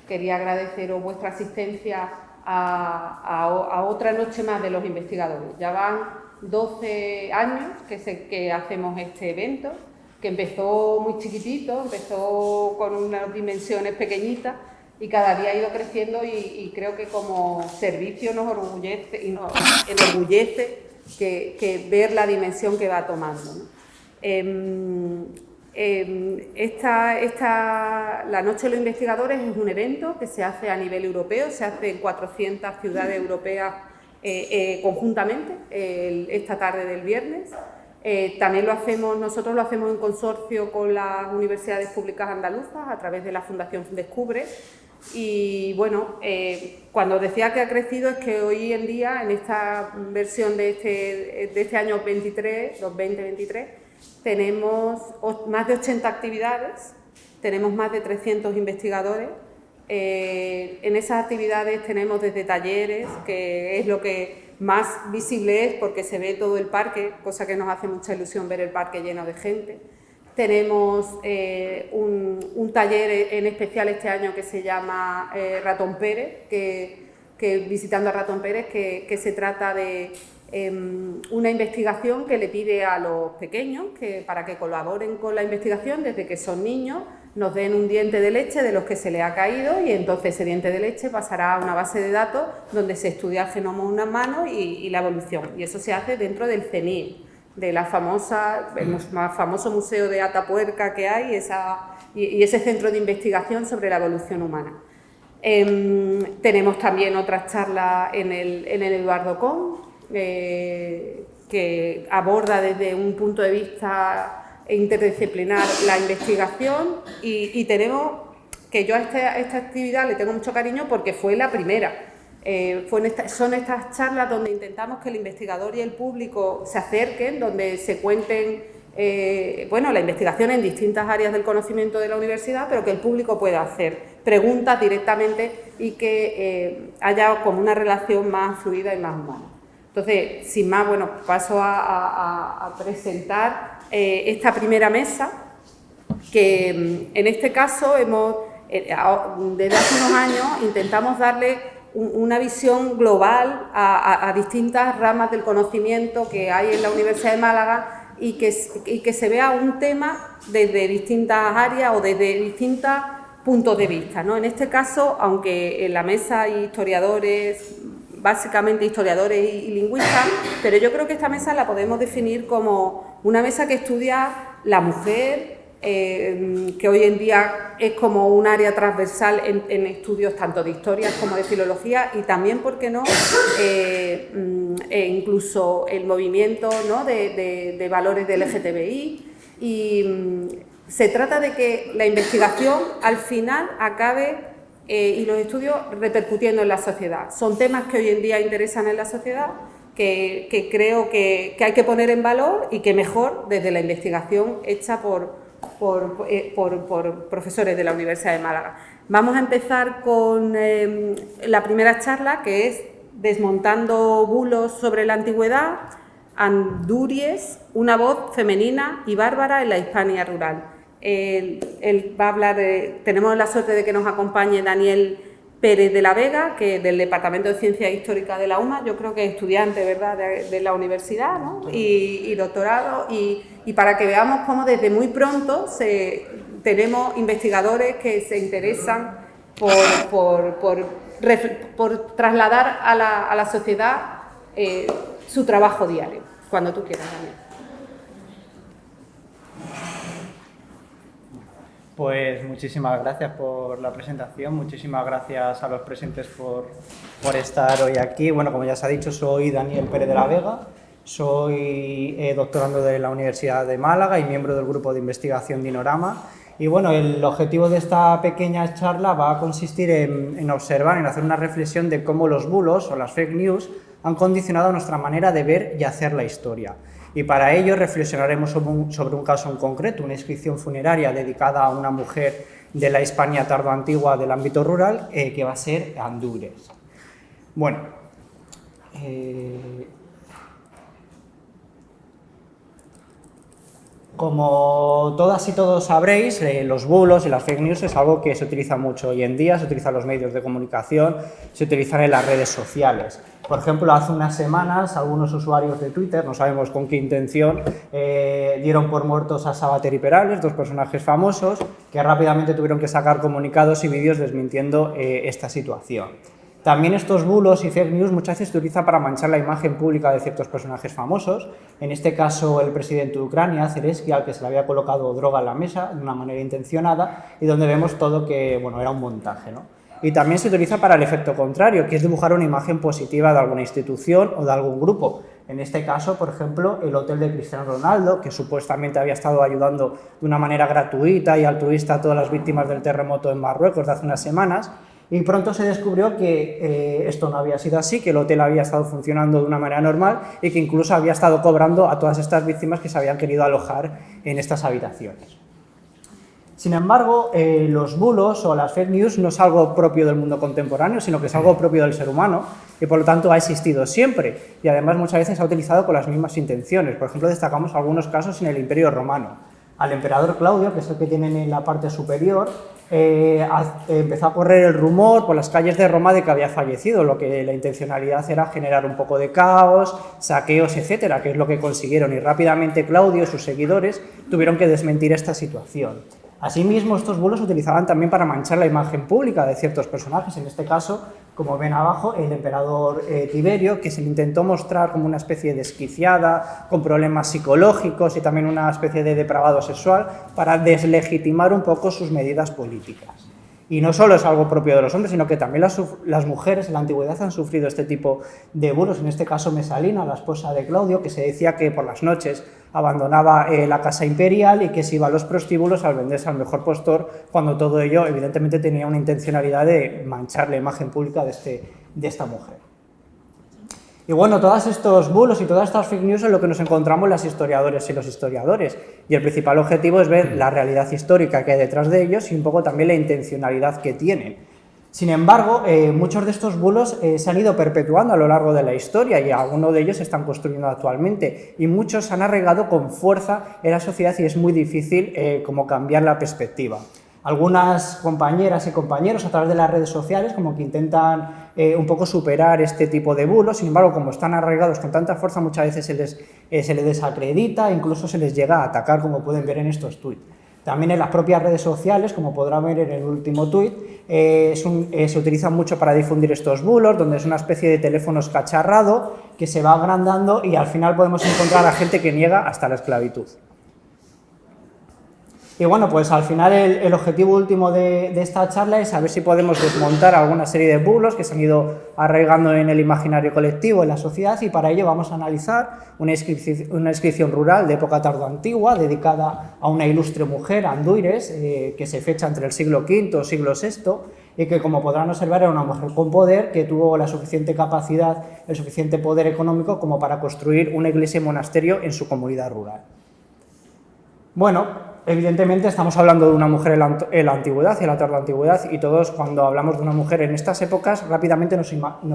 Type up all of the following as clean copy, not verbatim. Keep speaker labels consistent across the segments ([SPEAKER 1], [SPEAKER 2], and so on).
[SPEAKER 1] Quería agradeceros vuestra asistencia a otra noche más de los investigadores. Ya van 12 años que hacemos este evento, que empezó muy chiquitito, empezó con unas dimensiones pequeñitas y cada día ha ido creciendo y creo que como servicio nos orgullece y nos enorgullece que ver la dimensión que va tomando, ¿no? La Noche de los Investigadores es un evento que se hace a nivel europeo, se hace en 400 ciudades europeas conjuntamente esta tarde del viernes. También nosotros lo hacemos en consorcio con las universidades públicas andaluzas a través de la Fundación Descubre. Y bueno, cuando decía que ha crecido es que hoy en día, en esta versión de este año 2023, tenemos más de 80 actividades, tenemos más de 300 investigadores. En esas actividades tenemos desde talleres, que es lo que más visible es porque se ve todo el parque, cosa que nos hace mucha ilusión ver el parque lleno de gente. Tenemos un taller en especial este año que se llama Ratón Pérez, que visitando a Ratón Pérez, que se trata de una investigación que le pide a los pequeños para que colaboren con la investigación desde que son niños, nos den un diente de leche de los que se le ha caído y entonces ese diente de leche pasará a una base de datos donde se estudia el genoma humano y la evolución. Y eso se hace dentro del CENIR, de el más famoso museo de Atapuerca que hay y ese centro de investigación sobre la evolución humana. Tenemos también otras charlas en el Eduardo Con, que aborda desde un punto de vista interdisciplinar la investigación y tenemos, que yo a esta actividad le tengo mucho cariño porque fue la primera. Son estas charlas donde intentamos que el investigador y el público se acerquen, donde se cuenten la investigación en distintas áreas del conocimiento de la universidad, pero que el público pueda hacer preguntas directamente y que haya como una relación más fluida y más humana. Entonces, sin más, bueno, paso a presentar esta primera mesa, que en este caso desde hace unos años intentamos darle una visión global a distintas ramas del conocimiento que hay en la Universidad de Málaga y que se vea un tema desde distintas áreas o desde distintos puntos de vista, ¿no? En este caso, aunque en la mesa hay historiadores, básicamente historiadores y lingüistas, pero yo creo que esta mesa la podemos definir como una mesa que estudia la mujer, que hoy en día es como un área transversal en estudios tanto de historia como de filología y también, ¿por qué no?, incluso el movimiento, ¿no?, de valores del LGTBI. Y se trata de que la investigación al final acabe y los estudios repercutiendo en la sociedad. Son temas que hoy en día interesan en la sociedad, que creo que hay que poner en valor y que mejor desde la investigación hecha por profesores de la Universidad de Málaga. Vamos a empezar con la primera charla, que es Desmontando bulos sobre la antigüedad, Andúries, una voz femenina y bárbara en la Hispania rural. Él va a hablar tenemos la suerte de que nos acompañe Daniel Pérez de la Vega, que del Departamento de Ciencias Históricas de la UMA, yo creo que es estudiante, ¿verdad?, de la universidad, ¿no?, y doctorado, y para que veamos cómo desde muy pronto tenemos investigadores que se interesan por trasladar a la sociedad su trabajo diario. Cuando tú quieras, Daniel.
[SPEAKER 2] Pues muchísimas gracias por la presentación, muchísimas gracias a los presentes por estar hoy aquí. Bueno, como ya se ha dicho, soy Daniel Pérez de la Vega, soy doctorando de la Universidad de Málaga y miembro del grupo de investigación Dinorama. Y bueno, el objetivo de esta pequeña charla va a consistir en observar, en hacer una reflexión de cómo los bulos o las fake news han condicionado nuestra manera de ver y hacer la historia. Y para ello reflexionaremos sobre un caso en concreto, una inscripción funeraria dedicada a una mujer de la Hispania tardoantigua del ámbito rural, que va a ser Andúries. Bueno, Como todas y todos sabréis, los bulos y las fake news es algo que se utiliza mucho hoy en día, se utiliza en los medios de comunicación, se utilizan en las redes sociales. Por ejemplo, hace unas semanas algunos usuarios de Twitter, no sabemos con qué intención, dieron por muertos a Savater y Perales, dos personajes famosos, que rápidamente tuvieron que sacar comunicados y vídeos desmintiendo esta situación. También estos bulos y fake news muchas veces se utilizan para manchar la imagen pública de ciertos personajes famosos. En este caso, el presidente de Ucrania, Zelensky, al que se le había colocado droga en la mesa de una manera intencionada y donde vemos todo que, bueno, era un montaje, ¿no? Y también se utiliza para el efecto contrario, que es dibujar una imagen positiva de alguna institución o de algún grupo. En este caso, por ejemplo, el hotel de Cristiano Ronaldo, que supuestamente había estado ayudando de una manera gratuita y altruista a todas las víctimas del terremoto en Marruecos de hace unas semanas. Y pronto se descubrió que esto no había sido así, que el hotel había estado funcionando de una manera normal y que incluso había estado cobrando a todas estas víctimas que se habían querido alojar en estas habitaciones. Sin embargo, los bulos o las fake news no es algo propio del mundo contemporáneo, sino que es algo propio del ser humano y por lo tanto ha existido siempre y además muchas veces se ha utilizado con las mismas intenciones. Por ejemplo, destacamos algunos casos en el Imperio Romano. Al emperador Claudio, que es el que tienen en la parte superior, empezó a correr el rumor por las calles de Roma de que había fallecido, lo que la intencionalidad era generar un poco de caos, saqueos, etcétera, que es lo que consiguieron, y rápidamente Claudio y sus seguidores tuvieron que desmentir esta situación. Asimismo, estos bulos se utilizaban también para manchar la imagen pública de ciertos personajes, en este caso, como ven abajo, el emperador Tiberio, que se le intentó mostrar como una especie de desquiciada, con problemas psicológicos y también una especie de depravado sexual, para deslegitimar un poco sus medidas políticas. Y no solo es algo propio de los hombres, sino que también las mujeres en la antigüedad han sufrido este tipo de bulos. En este caso, Mesalina, la esposa de Claudio, que se decía que por las noches abandonaba la casa imperial y que se iba a los prostíbulos al venderse al mejor postor, cuando todo ello evidentemente tenía una intencionalidad de manchar la imagen pública de esta mujer. Y bueno, todos estos bulos y todas estas fake news es lo que nos encontramos las historiadoras y los historiadores, y el principal objetivo es ver la realidad histórica que hay detrás de ellos y un poco también la intencionalidad que tienen. Sin embargo, muchos de estos bulos se han ido perpetuando a lo largo de la historia y algunos de ellos se están construyendo actualmente y muchos se han arraigado con fuerza en la sociedad y es muy difícil como cambiar la perspectiva. Algunas compañeras y compañeros a través de las redes sociales como que intentan un poco superar este tipo de bulos, sin embargo, como están arraigados con tanta fuerza, muchas veces se les desacredita, incluso se les llega a atacar, como pueden ver en estos tuits. También en las propias redes sociales, como podrán ver en el último tuit, se utilizan mucho para difundir estos bulos, donde es una especie de teléfono escacharrado que se va agrandando y al final podemos encontrar a gente que niega hasta la esclavitud. Y bueno, pues al final el objetivo último de esta charla es saber si podemos desmontar alguna serie de bulos que se han ido arraigando en el imaginario colectivo, en la sociedad, y para ello vamos a analizar una inscripción rural de época tardoantigua dedicada a una ilustre mujer, Anduires, que se fecha entre el siglo V o siglo VI, y que, como podrán observar, era una mujer con poder que tuvo la suficiente capacidad, el suficiente poder económico como para construir una iglesia y monasterio en su comunidad rural. Bueno, evidentemente estamos hablando de una mujer en la antigüedad y en la tardoantigüedad, y todos cuando hablamos de una mujer en estas épocas rápidamente nos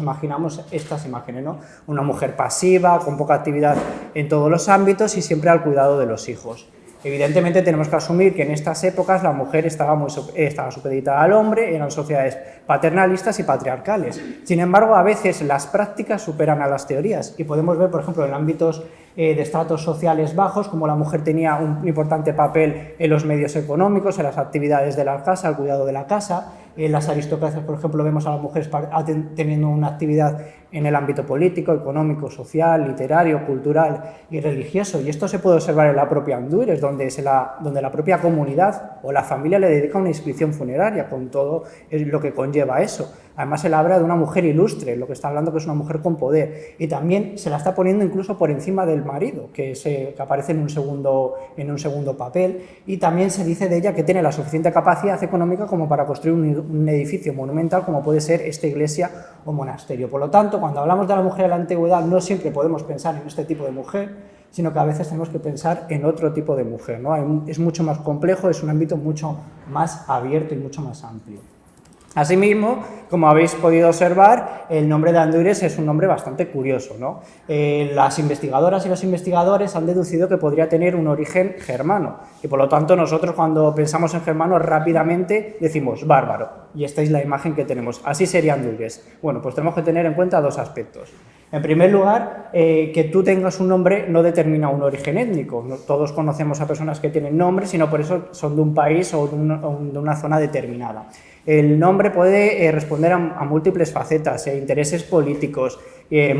[SPEAKER 2] imaginamos estas imágenes, ¿no? Una mujer pasiva, con poca actividad en todos los ámbitos y siempre al cuidado de los hijos. Evidentemente tenemos que asumir que en estas épocas la mujer estaba supeditada al hombre, eran sociedades paternalistas y patriarcales. Sin embargo, a veces las prácticas superan a las teorías y podemos ver, por ejemplo, en ámbitos de estratos sociales bajos, como la mujer tenía un importante papel en los medios económicos, en las actividades de la casa, el cuidado de la casa. En las aristocracias, por ejemplo, vemos a las mujeres teniendo una actividad en el ámbito político, económico, social, literario, cultural y religioso. Y esto se puede observar en la propia Anduires, donde la propia comunidad o la familia le dedica una inscripción funeraria, con todo lo que conlleva eso. Además, se le habla de una mujer ilustre, lo que está hablando que es una mujer con poder. Y también se la está poniendo incluso por encima del marido, que aparece en un segundo papel. Y también se dice de ella que tiene la suficiente capacidad económica como para construir un edificio monumental como puede ser esta iglesia o monasterio. Por lo tanto, cuando hablamos de la mujer de la antigüedad, no siempre podemos pensar en este tipo de mujer, sino que a veces tenemos que pensar en otro tipo de mujer, ¿no? Es mucho más complejo, es un ámbito mucho más abierto y mucho más amplio. Asimismo, como habéis podido observar, el nombre de Andúrez es un nombre bastante curioso, ¿no? Las investigadoras y los investigadores han deducido que podría tener un origen germano y por lo tanto nosotros cuando pensamos en germano rápidamente decimos bárbaro y esta es la imagen que tenemos, así sería Andúrez. Bueno, pues tenemos que tener en cuenta dos aspectos. En primer lugar, que tú tengas un nombre no determina un origen étnico. No todos conocemos a personas que tienen nombres, sino por eso son de un país o de una zona determinada. El nombre puede responder a múltiples facetas, intereses políticos,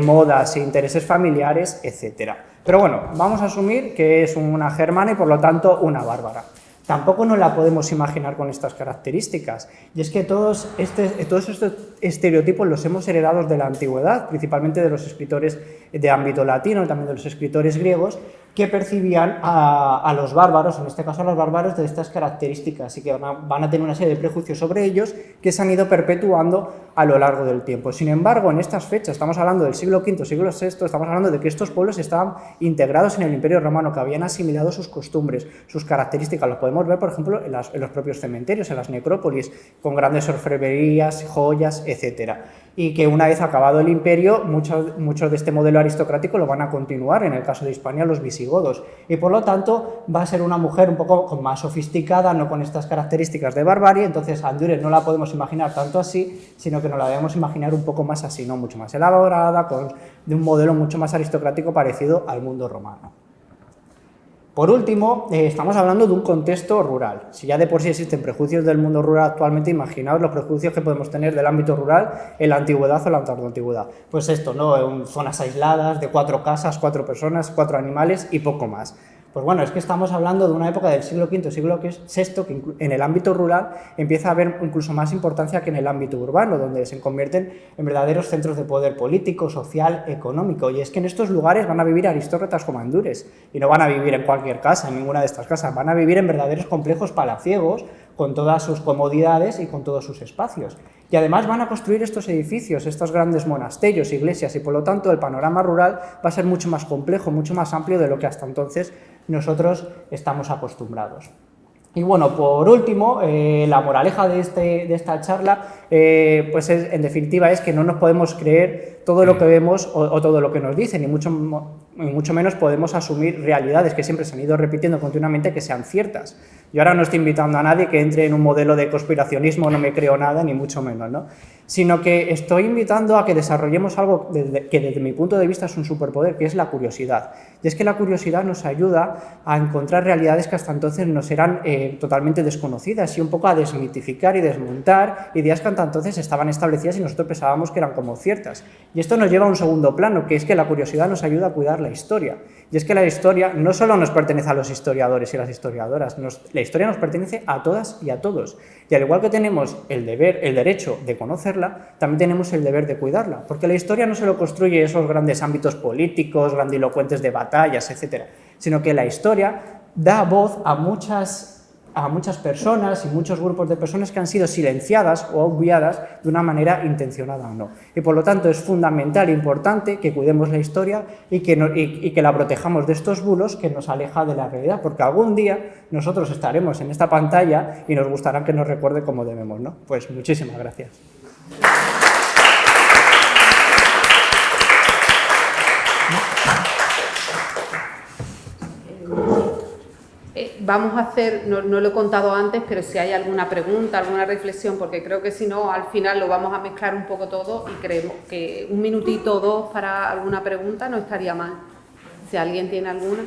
[SPEAKER 2] modas, intereses familiares, etc. Pero bueno, vamos a asumir que es una germana y por lo tanto una bárbara. Tampoco nos la podemos imaginar con estas características. Y es que todos estos estereotipos los hemos heredado de la antigüedad, principalmente de los escritores de ámbito latino y también de los escritores griegos, que percibían a los bárbaros, en este caso a los bárbaros, de estas características y que van a tener una serie de prejuicios sobre ellos que se han ido perpetuando a lo largo del tiempo. Sin embargo, en estas fechas, estamos hablando del siglo V, siglo VI, estamos hablando de que estos pueblos estaban integrados en el Imperio Romano, que habían asimilado sus costumbres, sus características. Lo podemos ver, por ejemplo, en los propios cementerios, en las necrópolis, con grandes orfebrerías, joyas, etc. Y que una vez acabado el imperio, muchos de este modelo aristocrático lo van a continuar, en el caso de Hispania, los visigodos. Y por lo tanto, va a ser una mujer un poco más sofisticada, no con estas características de barbarie, entonces Andúrez no la podemos imaginar tanto así, sino que nos la debemos imaginar un poco más así, ¿no? Mucho más elaborada, de un modelo mucho más aristocrático parecido al mundo romano. Por último, estamos hablando de un contexto rural. Si ya de por sí existen prejuicios del mundo rural actualmente, imaginaos los prejuicios que podemos tener del ámbito rural en la antigüedad o la tardoantigüedad. Pues esto, ¿no? En zonas aisladas, de 4 casas, 4 personas, 4 animales y poco más. Pues bueno, es que estamos hablando de una época del siglo V, siglo VI, que en el ámbito rural empieza a haber incluso más importancia que en el ámbito urbano, donde se convierten en verdaderos centros de poder político, social, económico. Y es que en estos lugares van a vivir aristócratas como Andúrez, y no van a vivir en cualquier casa, en ninguna de estas casas, van a vivir en verdaderos complejos palaciegos, con todas sus comodidades y con todos sus espacios. Y además van a construir estos edificios, estos grandes monasterios, iglesias, y por lo tanto el panorama rural va a ser mucho más complejo, mucho más amplio de lo que hasta entonces nosotros estamos acostumbrados. Y bueno, por último, la moraleja de esta charla, pues en definitiva es que no nos podemos creer todo lo que vemos o todo lo que nos dicen, y mucho menos podemos asumir realidades que siempre se han ido repitiendo continuamente que sean ciertas. Yo ahora no estoy invitando a nadie que entre en un modelo de conspiracionismo, no me creo nada, ni mucho menos, ¿no? Sino que estoy invitando a que desarrollemos algo que desde mi punto de vista es un superpoder, que es la curiosidad. Y es que la curiosidad nos ayuda a encontrar realidades que hasta entonces nos eran totalmente desconocidas y un poco a desmitificar y desmontar ideas que hasta entonces estaban establecidas y nosotros pensábamos que eran como ciertas. Y esto nos lleva a un segundo plano, que es que la curiosidad nos ayuda a cuidar la historia. Y es que la historia no solo nos pertenece a los historiadores y las historiadoras, la historia nos pertenece a todas y a todos. Y al igual que tenemos el derecho de conocerla, también tenemos el deber de cuidarla, porque la historia no solo construye esos grandes ámbitos políticos, grandilocuentes de batallas, etcétera, sino que la historia da voz a muchas personas y muchos grupos de personas que han sido silenciadas o obviadas de una manera intencionada o no. Y por lo tanto es fundamental e importante que cuidemos la historia y que la protejamos de estos bulos que nos aleja de la realidad, porque algún día nosotros estaremos en esta pantalla y nos gustará que nos recuerde como debemos, ¿no? Pues muchísimas gracias.
[SPEAKER 1] Vamos a hacer, no lo he contado antes, pero si hay alguna pregunta, alguna reflexión, porque creo que si no, al final lo vamos a mezclar un poco todo y creemos que un minutito o dos para alguna pregunta no estaría mal. Si alguien tiene alguna.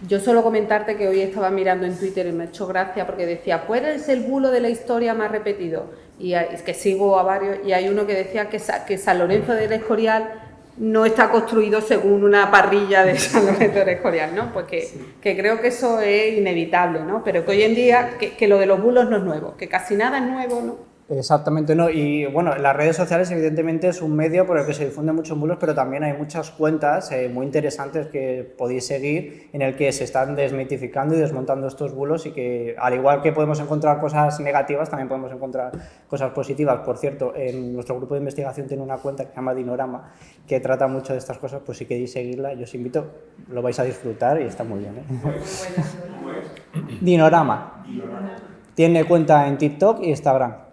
[SPEAKER 1] Yo solo comentarte que hoy estaba mirando en Twitter y me ha hecho gracia porque decía, ¿cuál es el bulo de la historia más repetido? Y es que sigo a varios, y hay uno que decía que San Lorenzo del Escorial no está construido según una parrilla de San Lorenzo del Escorial, ¿no? Pues que creo que eso es inevitable, ¿no? Pero que hoy en día, que lo de los bulos no es nuevo, que casi nada es nuevo, ¿no?
[SPEAKER 2] Exactamente, no. Y bueno, las redes sociales evidentemente es un medio por el que se difunden muchos bulos, pero también hay muchas cuentas muy interesantes que podéis seguir en el que se están desmitificando y desmontando estos bulos y que al igual que podemos encontrar cosas negativas, también podemos encontrar cosas positivas. Por cierto, en nuestro grupo de investigación tiene una cuenta que se llama Dinorama, que trata mucho de estas cosas, pues si queréis seguirla, yo os invito, lo vais a disfrutar y está muy bien, ¿eh? Dinorama. Tiene cuenta en TikTok y Instagram.